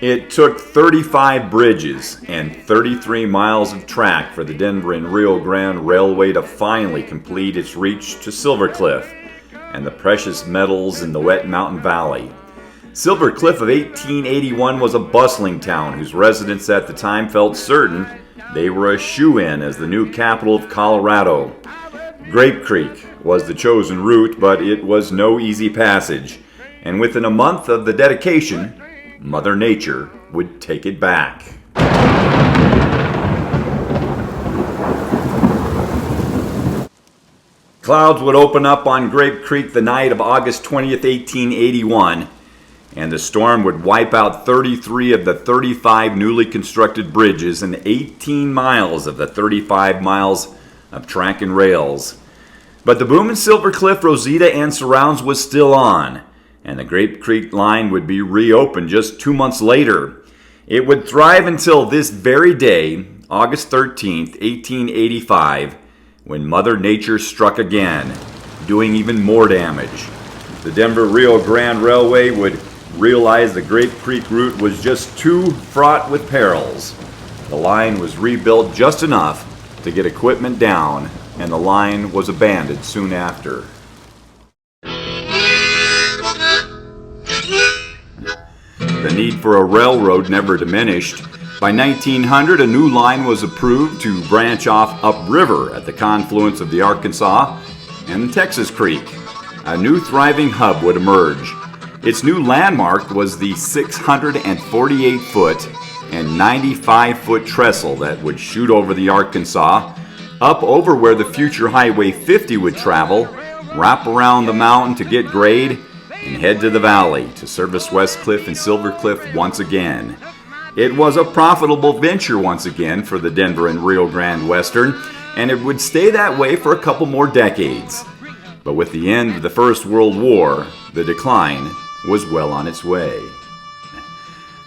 It took 35 bridges and 33 miles of track for the Denver and Rio Grande Railway to finally complete its reach to Silver Cliff and the precious metals in the Wet Mountain Valley. Silver Cliff of 1881 was a bustling town whose residents at the time felt certain they were a shoo-in as the new capital of Colorado. Grape Creek was the chosen route, but it was no easy passage, and within a month of the dedication, Mother Nature would take it back. Clouds would open up on Grape Creek the night of August 20th, 1881, and the storm would wipe out 33 of the 35 newly constructed bridges and 18 miles of the 35 miles of track and rails. But the boom in Silver Cliff, Rosita, and surrounds was still on, and the Grape Creek line would be reopened just 2 months later. It would thrive until this very day, August 13th, 1885, when Mother Nature struck again, doing even more damage. The Denver-Rio Grande Railway would realize the Grape Creek route was just too fraught with perils. The line was rebuilt just enough to get equipment down, and the line was abandoned soon after. The need for a railroad never diminished. By 1900, a new line was approved to branch off upriver at the confluence of the Arkansas and Texas Creek. A new thriving hub would emerge. Its new landmark was the 648-foot and 95-foot trestle that would shoot over the Arkansas, up over where the future Highway 50 would travel, wrap around the mountain to get grade, and head to the valley to service West Cliff and Silver Cliff once again. It was a profitable venture once again for the Denver and Rio Grande Western, and it would stay that way for a couple more decades. But with the end of the First World War, the decline was well on its way.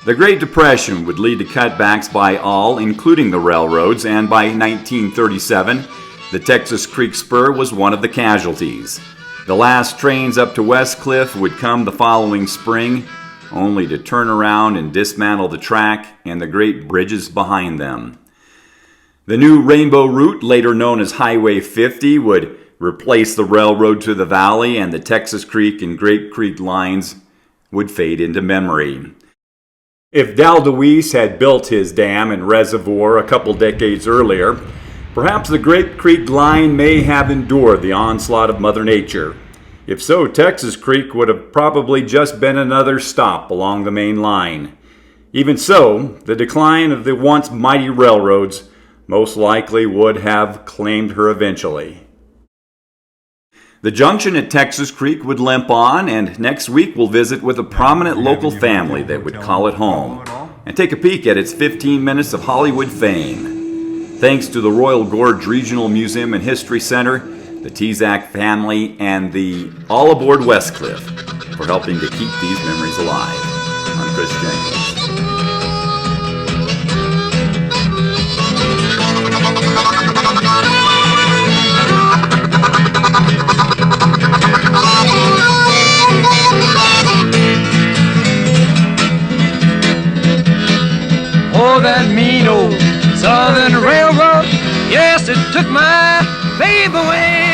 The Great Depression would lead to cutbacks by all, including the railroads, and by 1937, the Texas Creek Spur was one of the casualties. The last trains up to West Cliff would come the following spring, only to turn around and dismantle the track and the great bridges behind them. The new Rainbow Route, later known as Highway 50, would replace the railroad to the valley, and the Texas Creek and Grape Creek lines would fade into memory. If Dal DeWeese had built his dam and reservoir a couple decades earlier, perhaps the Grape Creek line may have endured the onslaught of Mother Nature. If so, Texas Creek would have probably just been another stop along the main line. Even so, the decline of the once mighty railroads most likely would have claimed her eventually. The junction at Texas Creek would limp on, and next week we'll visit with a prominent local family that would call it home and take a peek at its 15 minutes of Hollywood fame. Thanks to the Royal Gorge Regional Museum and History Center, the Tezak family, and the All Aboard West Cliff for helping to keep these memories alive. I'm Chris Jenkins. Oh, that mean old Southern Railroad, yes, it took my babe away.